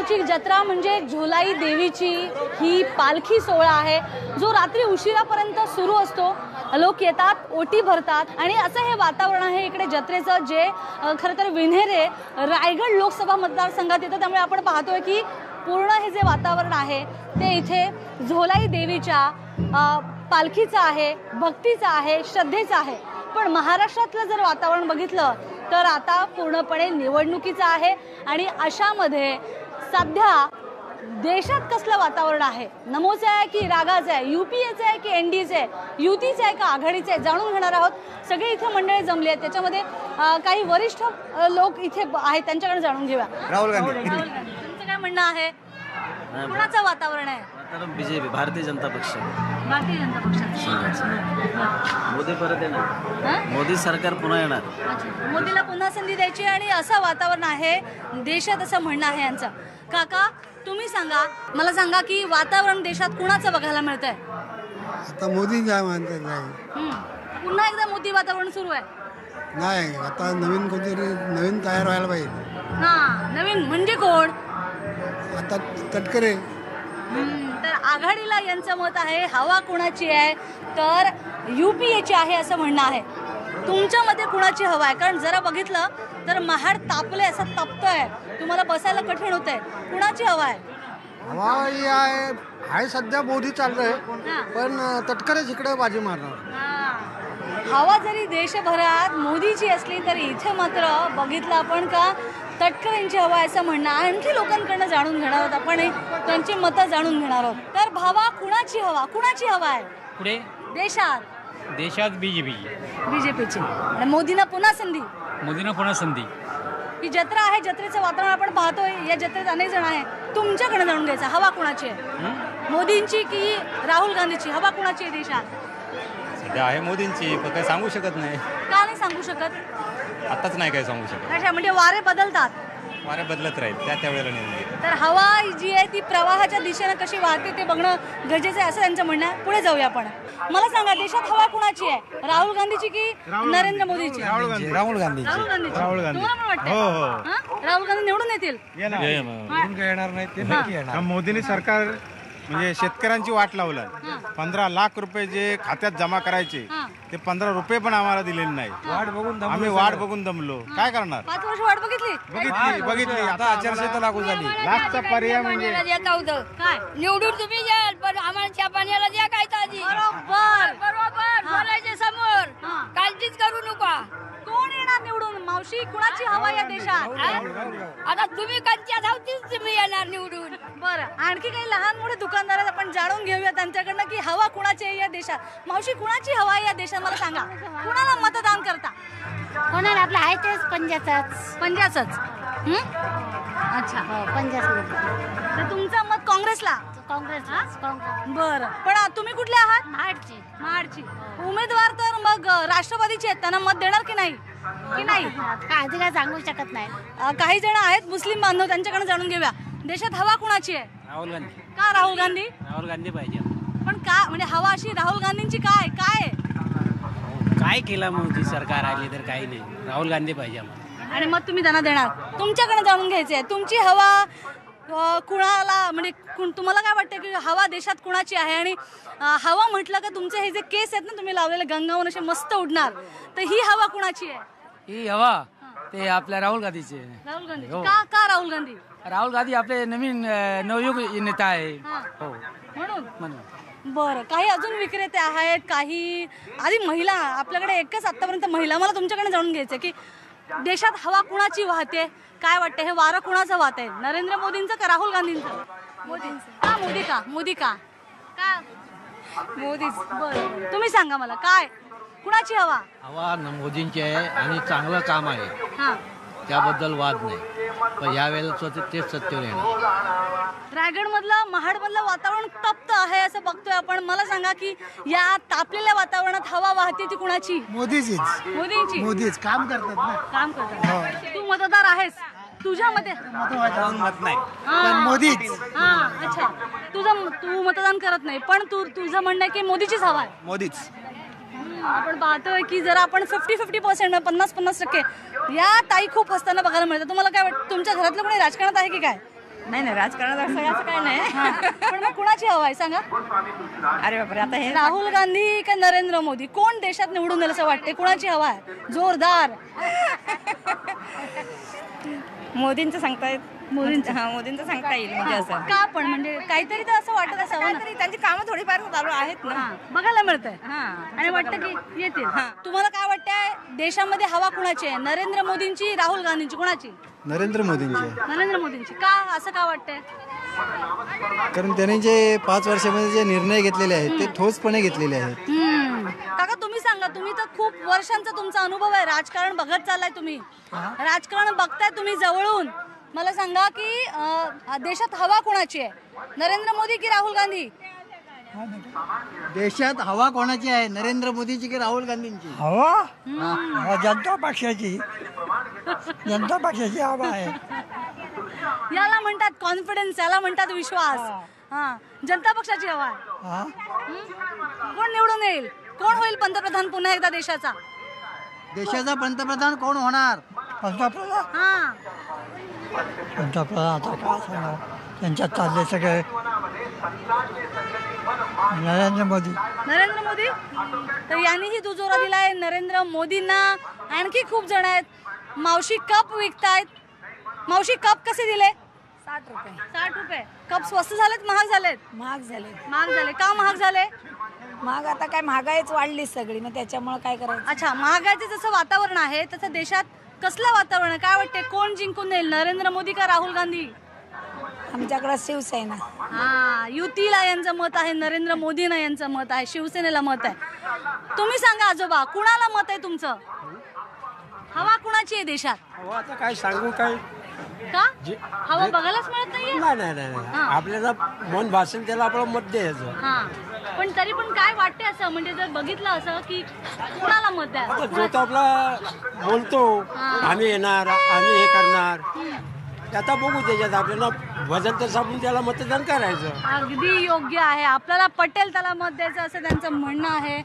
नागपूरची जत्रा म्हणजे झोलाई देवीची ही पालखी सोहळा आहे जो रात्री उशिरापर्यंत सुरू असतो। लोक येतात, ओटी भरतात आणि असं हे वातावरण आहे इकडे जत्रेचं जे खरं तर विन्हेरे रायगड लोकसभा मतदारसंघात येतं। त्यामुळे आपण पाहतोय की पूर्ण हे जे वातावरण आहे ते इथे झोलाई देवीच्या पालखीचं आहे, भक्तीचं आहे, श्रद्धेचं आहे। पण महाराष्ट्रातलं जर वातावरण बघितलं तर आता पूर्णपणे निवडणुकीचं आहे आणि अशामध्ये सध्या देशात कसलं वातावरण आहे, नमोचं आहे की रागाचं आहे, यूपीएचं आहे की एनडीएचं आहे, युतीचं आहे का आघाडीचं आहे, जाणून घेणार आहोत। सगळे इथे मंडळी जमले आहेत, त्याच्यामध्ये काही वरिष्ठ लोक इथे आहेत, त्यांच्याकडे जाणून घेऊया। राहुल गांधी तुमचं काय म्हणणं आहे, कोणाचं वातावरण आहे? बीजेपी, भारतीय जनता पक्ष, भारतीय जनता पक्षाचं। मोदी परत येणार, मोदी सरकार पुन्हा येणार, मोदीला पुन्हा संधी द्यायची आणि असं वातावरण आहे देशात, असं म्हणणं आहे यांचं। काका तुम्ही सांगा, मला सांगा की वातावरण देशात कुणाचं बघायला मिळतंय? आता मोदी काय म्हणतात नाही, पुन्हा एकदा मोदी वातावरण सुरू आहे? नाही, आता नवीन कोणतरी नवीन तयार व्हायला पाहिजे। हा, नवीन म्हणजे कोण? आता तटकरे। तर आघाडीला यांचं मत आहे, हवा कुणाची आहे तर यूपीएची आहे असं म्हणणं आहे। तुमच्या मते कुणाची हवा आहे? कारण जरा बघितलं तर महाड तापले, असं तपतंय, तुम्हाला बसायला कठीण होतंय। कुणाची हवा आहे? हवा ही आहे सध्या मोदी चाललंय, पण तटकरेच इकडे बाजी मारणार। हवा जरी देशभरात मोदीची असली तरी इथे मात्र बघितलं आपण का तटकरेंची हवा असं म्हणणं। आणखी लोकांकडनं जाणून घेणार आहोत आपण, त्यांची मतं जाणून घेणार आहोत। तर भावा कुणाची हवा, कुणाची हवा आहे पुढे देशात? देशात बीजेपीची। आणि मोदींना पुन्हा संधी? मोदींना पुन्हा संधी। ही जत्रा आहे, जत्रेचं वातावरण आपण पाहतोय, या जत्रेत अनेक जण आहे, तुमच्याकडे जाणून घ्यायचं हवा कुणाची आहे? मोदींची की राहुल गांधीची? हवा कुणाची आहे देशात? सध्या आहे मोदींची, पण काही सांगू शकत नाही। का नाही सांगू शकत? आताच नाही काही सांगू शकत, अच्छा, म्हणजे वारे बदलतात, वारे बदलत राहील त्या वेळेला निवडून। तर हवा जी आहे ती प्रवाहाच्या दिशेनं कशी वाहते ते बघणं गरजेचं आहे असं त्यांचं म्हणणं आहे। पुढे जाऊया आपण। मला सांगा देशात हवा कुणाची आहे, राहुल गांधीची की नरेंद्र मोदीची? राहुल गांधी। राहुल गांधी। तुम्हाला पण वाटतं राहुल गांधी निवडून येतील? येणार नाही ते नक्की येणार। मोदींनी सरकार म्हणजे शेतकऱ्यांची वाट लावलं, 15 लाख रुपये जे खात्यात जमा करायचे ते 15 रुपये पण आम्हाला दिलेले नाही। आम्ही वाट बघून दमलो, काय करणार? 5 वर्ष वाट बघितली आता आचारसंहिता लागू झाली। लाखचा पर्याय म्हणजे काय निवडून तुम्ही याल, पण आम्हाला चहा पाण्याला द्या काय ताजी। बरोबर बोलायचे समोर, काळजीच करू नका। कोण येणार निवडून? मावशी कुणाची हवा या देशात? आता तुम्ही कंच्या धावतीच तुम्ही येणार निवडून। बरं, आणखी काही लहान मोठे दुकानदार आपण जाणून घेऊया त्यांच्याकडनं की हवा कुणाची आहे या देशात। मावशी कुणाची हवा आहे या देशात मला सांगा, कुणाला मतदान करता? कोणाला आपलं आहे तेच पंजाचंच। अच्छा, पंजाच। तर तुमचं मत काँग्रेसला? काँग्रेस। बरं, पण तुम्ही कुठले आहात? महाडची। उमेदवार तर मग राष्ट्रवादीचे आहेत, त्यांना मत देणार की नाही? आधी काय सांगू शकत नाही। काही जण आहेत मुस्लिम बांधव, त्यांच्याकडे जाणून घेऊया देशात हवा कुणाची आहे? राहुल गांधी। का राहुल गांधी? राहुल गांधी पाहिजे। पण का म्हणजे हवा अशी राहुल गांधींची काय काय केलं मोदी सरकार आली तर काही नाही, राहुल गांधी पाहिजे आम्हाला। आणि मग तुम्ही त्यांना देणार? तुमच्याकडे जाणून घ्यायचंय तुमची हवा कुणाला, म्हणजे तुम्हाला काय वाटतं की हवा देशात कुणाची आहे? आणि हवा म्हटलं का तुमचे हे जे केस आहेत ना तुम्ही लावलेले गंगावून असे मस्त उडणार, तर ही हवा कुणाची आहे? ही हवा ते आपल्या राहुल गांधीची। राहुल गांधी। का राहुल गांधी? राहुल गांधी आपले नवीन नवयुग नेता आहे म्हणून। बरं, काही अजून विक्रेते आहेत, काही आधी महिला, आपल्याकडे एकच आतापर्यंत महिला। मला तुमच्याकडे जाणून घ्यायचं की देशात हवा कुणाची वाहते, काय वाटतं हे वारं कुणाचं वाहत आहे, नरेंद्र मोदींचं का राहुल गांधींचं? मोदीच। बरं, तुम्ही सांगा मला काय कुणाची हवा? हवा मोदींची आहे आणि चांगलं काम आहे, त्याबद्दल वाद नाही, पण यावेळेला तेच सत्तेवर येणार। रायगड मधलं, महाड मधलं वातावरण तप्त आहे असं बघतोय आपण। मला सांगा की या तापलेल्या वातावरणात हवा वाहते ती कुणाची? मोदीचीच। मोदीच काम करतात ना, काम करतात। तू मतदार आहेस, तुझ्या मते? मत नाही, पण मोदीच। अच्छा, तू मतदान करत नाही, पण तुझं म्हणणं आहे की मोदीचीच हवा आहे? मोदीच। आपण पाहतोय की जर आपण 50-50% 50-50% या ताई खूप हसताना बघायला मिळतात। तुम्हाला काय वाटतं, तुमच्या घरातलं कोणी राजकारणात आहे की काय? नाही राजकारणात असं काय नाही. पण मग कुणाची हवा आहे सांगा? अरे बापरे, आता हे राहुल गांधी का नरेंद्र मोदी, कोण देशात निवडून येईल असं वाटते? कुणाची हवा आहे जोरदार? मोदींचं सांगता येईल. मोदींचं सांगता येईल म्हणजे असं का पण म्हणजे काहीतरी तर असं वाटत असावं ना. त्यांची कामं थोडीफार चालू आहेत ना. बघायला मिळतंय आणि वाटतं की येतील. तुम्हाला काय वाटतंय देशामध्ये हवा कुणाची आहे? नरेंद्र मोदींची, राहुल गांधींची, कुणाची? नरेंद्र मोदींचे. नरेंद्र मोदींची. का असं का वाटतंय? कारण त्यांनी जे 5 वर्षामध्ये जे निर्णय घेतलेले आहेत ते ठोसपणे घेतलेले आहेत. काका तुम्ही सांगा, तुम्ही तर खूप वर्षांचा तुमचा अनुभव आहे, राजकारण बघत चाललाय तुम्ही, राजकारण बघताय तुम्ही जवळून. मला सांगा की देशात हवा कोणाची आहे? नरेंद्र मोदी की राहुल गांधी? देशात हवा कोणाची आहे, नरेंद्र मोदीची की राहुल गांधींची? हवा जनता पक्षाची. जनता पक्षाची हवा आहे. याला म्हणतात कॉन्फिडन्स, याला म्हणतात विश्वास. जनता पक्षाची हवा आहे. कोण निवडून येईल? कोण होईल पंतप्रधान पुन्हा एकदा देशाचा? देशाचा पंतप्रधान कोण होणार? पंतप्रधान आता काय सांगा, त्यांच्यात चालले सगळे. नरेंद्र मोदी. नरेंद्र मोदी. तर यांनीही दुजोरा दिलाय नरेंद्र मोदींना. आणखी खूप जण आहेत. मावशी कप विकतायत. मावशी कप कसे दिले? 60 रुपये. 60 रुपये. कप स्वस्त झालेत महाग झालेत? महाग झाले. महाग झाले. का महाग झाले? महाग आता काय, महागाईच वाढली सगळी, मग त्याच्यामुळे काय करायचं. अच्छा, महागाईचे जसं वातावरण आहे तसं देशात कसलं वातावरण आहे? काय वाटते कोण जिंकून येईल, नरेंद्र मोदी का राहुल गांधी? आमच्याकडे शिवसेना. युतीला यांचं मत आहे, नरेंद्र मोदींना यांचं मत आहे, शिवसेनेला मत आहे. तुम्ही सांगा आजोबा, कुणाला मत आहे तुमचं? हवा कुणाची आहे देशात? आता काय सांगू काय? का हवा बघायलाच मिळत नाहीये? नाही आपल्याला मन भाषण त्याला आपलं मत द्यायचं. पण तरी पण काय वाटते असं, म्हणजे जर बघितलं असं की कुणाला मत द्या? जो तो आपला बोलतो आम्ही येणार, आम्ही हे करणार, आता बघू त्याच्यात आपल्याला वजन तर सापडून त्याला मतदान करायचं. अगदी योग्य आहे. आपल्याला पटेल त्याला मत द्यायचं असं त्यांचं म्हणणं आहे.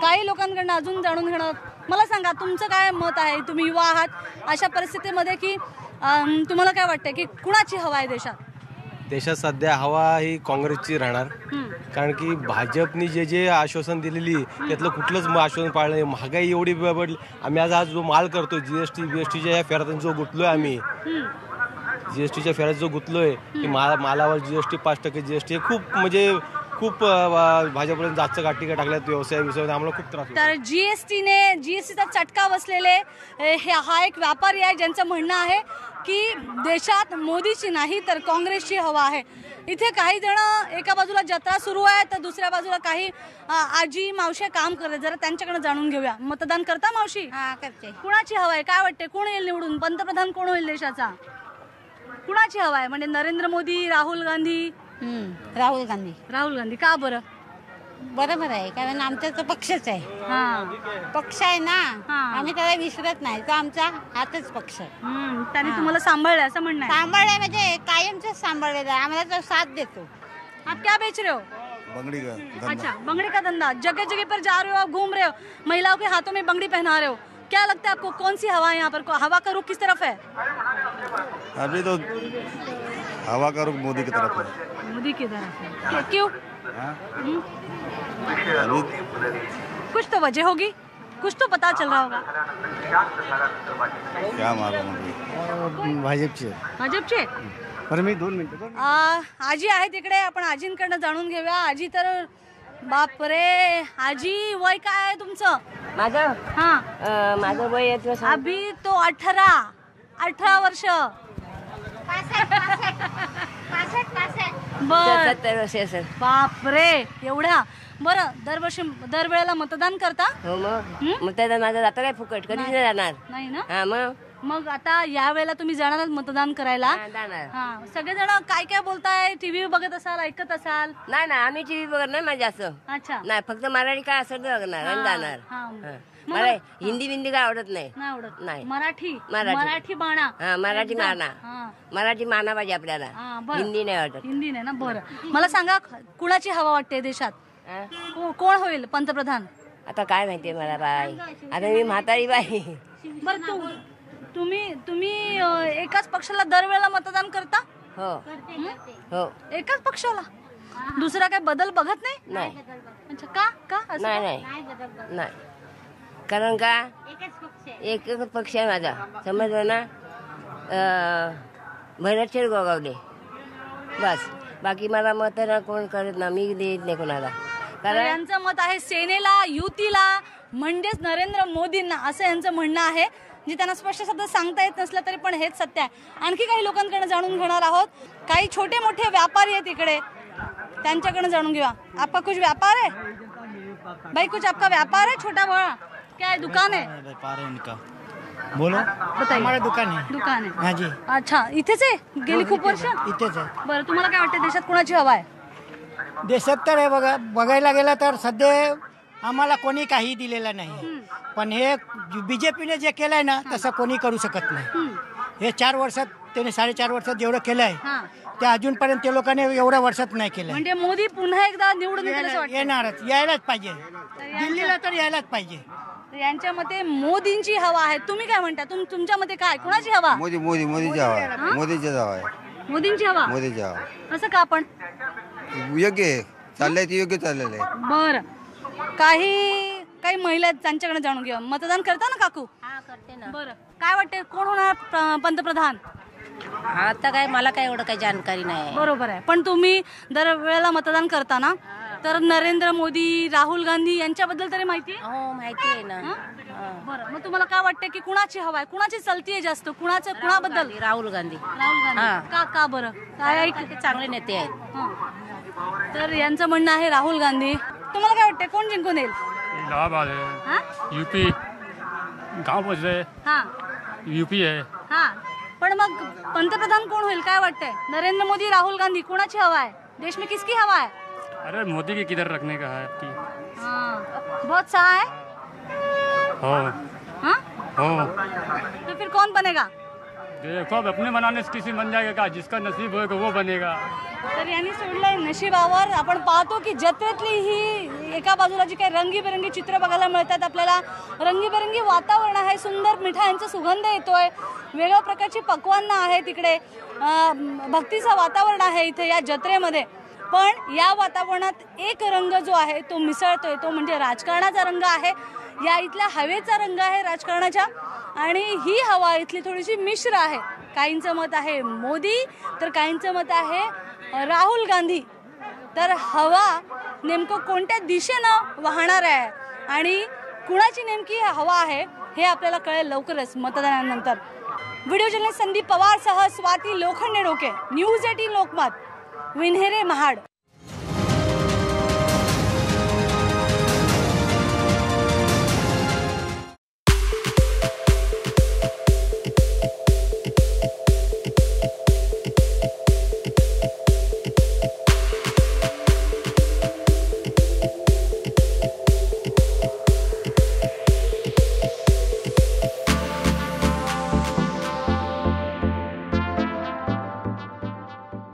काही लोकांकडनं अजून जाणून घेणं. मला सांगा तुमचं काय मत आहे? तुम्ही युवा आहात अशा परिस्थितीमध्ये की तुम्हाला काय वाटतं की कुणाची हवा आहे देशात? देशात सध्या हवा ही काँग्रेसची राहणार. कारण की भाजपनी जे आश्वासन दिलेली त्यातलं कुठलंच आश्वासन पाळलं नाही. महागाई एवढी वाढली. आम्ही आज जो माल करतो जीएसटी बीएसटीच्या या फेऱ्यातून जो गुंतलोय, आम्ही जीएसटीच्या फेऱ्यात जो गुंतलोय की मालावर जीएसटी 5% जीएसटी हे खूप म्हणजे खूप भाजपपर्यंत जास्त गाठी टाकल्यात व्यवसाय आम्हाला खूप त्रास. तर जीएसटीचा चटका बसलेले हा एक व्यापारी आहे ज्यांचं म्हणणं आहे की देशात मोदीची नाही तर काँग्रेसची हवा आहे. इथे काही जण एका बाजूला जत्रा सुरू आहे तर दुसऱ्या बाजूला काही आजी मावशी काम करतात. जरा त्यांच्याकडे जाणून घेऊया. मतदान करता मावशी? करते. कुणाची हवा आहे? काय वाटते कोण येईल निवडून? पंतप्रधान कोण होईल देशाचा? कुणाची हवा आहे? म्हणजे नरेंद्र मोदी, राहुल गांधी? राहुल गांधी. राहुल गांधी. का बरं? बरोबर आहे, कारण आमचा तो पक्षच आहे. पक्ष आहे ना, आम्ही त्याला विसरत नाही. तो आमचा हातच पक्ष आहे. त्याने तुम्हाला सांभाळलं असं म्हणणं आहे? सांभाळलंय म्हणजे कायमच सांभाळलेला आहे. आम्हाला तो साथ देतो. आप क्या बेच रहे हो? बंगड़ी का. अच्छा, बंगड़ी का धंधा. जगह जगह पर जा रहे हो, आप घूम रहे हो, महिलाओं के हाथों में बंगड़ी पहना रहे हो. क्या लगता है आपको कौन सी हवा है यहाँ पर? हवा का रुख किस तरफ है? अभी तो हवा का रुख मोदी की तरफ है. मोदी की तरफ है. क्यों? अभी कुछ तो वजह होगी, कुछ तो पता चल रहा होगा. क्या मालूम. भाजपचे. बरं मी 2 मिनिटं. आजी आहे तिकडे, आपण आजींकडनं जाणून घेऊया. आजी तर बापरे. आजी वय काय आहे तुमचं? माझं माझं वय अभी तो 18 वर्ष. 70 वर्ष असेल. बापरे एवढा. बरं, दरवेळेला मतदान करता? हो. मग मतदान माझं जातं काय फुकट? कधीच नाही जाणार. नाही ना? मग आता या वेळेला तुम्ही जाणार मतदान करायला? सगळेजण काय काय बोलताय? टीव्ही बघत असाल, ऐकत असाल? नाही आम्ही टीव्ही बघत नाही माझं जास्त. अच्छा. नाही, फक्त मराठी काय असेल तर बघणार आणि जाणार. मला हिंदी बिंदी काय आवडत नाही. आवडत नाही. मराठी बाणा. मराठी माना. मराठी माना पाहिजे आपल्याला. हिंदी नाही वाटत. हिंदी नाही ना. बरं, मला सांगा कुणाची हवा वाटते देशात? कोण होईल पंतप्रधान? आता काय माहितीये मला बाई. आता मी म्हातारी बाई. बरं, तुम्ही एकाच पक्षाला दरवेळेला मतदान करता? हो हो एकाच पक्षाला दुसरा काय बदल बघत नाही? नाही अच्छा का का असं नाही का? नाही नाही कारण का एकच पक्ष आहे माझा समजलं ना. भैरवशेठ गोगावले बस. बाकी मला मत ना कोण करत ना, मी देत नाही कोणाला. तर यांचं मत आहे सेनेला, युतीला, म्हणजेच नरेंद्र मोदींना, असं यांचं म्हणणं आहे. जे त्यांना स्पष्ट शब्दात सांगता येत नसलं तरी पण हेच सत्य आहे. आणखी काही लोकांकडे जाणून घेणार आहोत. काही छोटे मोठे व्यापारी आहेत इकडे, त्यांच्याकडे जाणून घेऊया. आपका कुछ व्यापार है भाई? कुछ आपका व्यापार है छोटा बड़ा? क्या है, दुकान है? व्यापार है इनका. बोलो. बताइए. हमारा दुकान है. दुकान है. हाँ जी. अच्छा, इथेच आहे गेली खूप वर्ष? इथेच आहे. बरं, तुम्हाला काय वाटतं देशात कोणाची हवा आहे? देशात तर आहे बघायला गेलं तर सध्या आम्हाला कोणी काही दिलेलं नाही. पण हे बीजेपीने जे केलंय ना तसं कोणी करू शकत नाही. हे 4 वर्षात त्याने 4.5 वर्षात जेवढं केलंय ते अजूनपर्यंत ते लोकांनी एवढ्या वर्षात नाही केलं. म्हणजे मोदी पुन्हा एकदा निवडून येतील असं वाटतं? येणारच, यायलाच पाहिजे. दिल्लीला तर यायलाच पाहिजे. यांच्या मते मोदींची हवा आहे. तुम्ही काय म्हणता? तुमच्या मते काय, कोणाची हवा? मोदीची हवा आहे. मोदीची हवा आहे. मोदींची हवा. मोदीची हवा. असं का? आपण योग्य आहे, चाललंय ते योग्य चाललेलं आहे. बरं, काही महिला आहेत, त्यांच्याकडे जाणून घेऊया. मतदान करता ना काकू? करते ना. बरं, काय वाटते कोण होणार पंतप्रधान? आता काय मला काय एवढं काही जानकारी नाही. बरोबर आहे, पण तुम्ही दरवेळेला मतदान करता ना, तर नरेंद्र मोदी, राहुल गांधी यांच्याबद्दल तरी माहिती आहे? हो माहिती आहे ना. बरं, मग तुम्हाला काय वाटतं की कुणाची हवा आहे, कुणाची चलती आहे जास्त, कुणाबद्दल? राहुल गांधी. राहुल गांधी. का बरं? काय चांगले नेते आहेत. तर यांचं म्हणणं आहे राहुल गांधी. तुम्हाला काय वाटतं कोण जिंकून येईल? इलाहाबाद है, यूपी, गाँव है, हाँ यूपी है. हाँ, पण मग पंतप्रधान कोण होईल काय वाटतंय? नरेंद्र मोदी, राहुल गांधी, कोणाची हवा है? देश में किसकी हवा है? अरे मोदी की किधर रखने का है आपकी? हाँ, बहुत सा है. हो हाँ, हो. तो फिर कौन बनेगा? देखो अब अपने बनाने से किसी बन जाएगा, जिसका नसीब होगा वो बनेगा. तर यांनी सोडलंय नशिबावर. आपण पाहतो की जत्रेतली ही एका बाजूला जी काही रंगीबेरंगी चित्र बघायला मिळतात आपल्याला, रंगीबेरंगी वातावरण आहे, सुंदर मिठाईंचा सुगंध येतोय, वेगळ्या प्रकारची पक्वान्न आहेत इकडे, भक्तीचं वातावरण आहे इथे या जत्रेमध्ये. पण या वातावरणात एक रंग जो आहे तो मिसळतोय, तो म्हणजे राजकारणाचा रंग आहे. या इथल्या हवेचा रंग आहे राजकारणाच्या, आणि ही हवा इथली थोडीशी मिश्र आहे. काहींचं मत आहे मोदी, तर काहींचं मत आहे राहुल गांधी. तर हवा नेमकं कोणत्या दिशेनं वाहणार आहे आणि कुणाची नेमकी हवा आहे हे आपल्याला कळेल लवकरच मतदानानंतर. व्हिडिओ जर्नलिस्ट संदीप पवारसह स्वाती लोखंडे डोके, न्यूज 18 लोकमत, विन्हेरे महाड.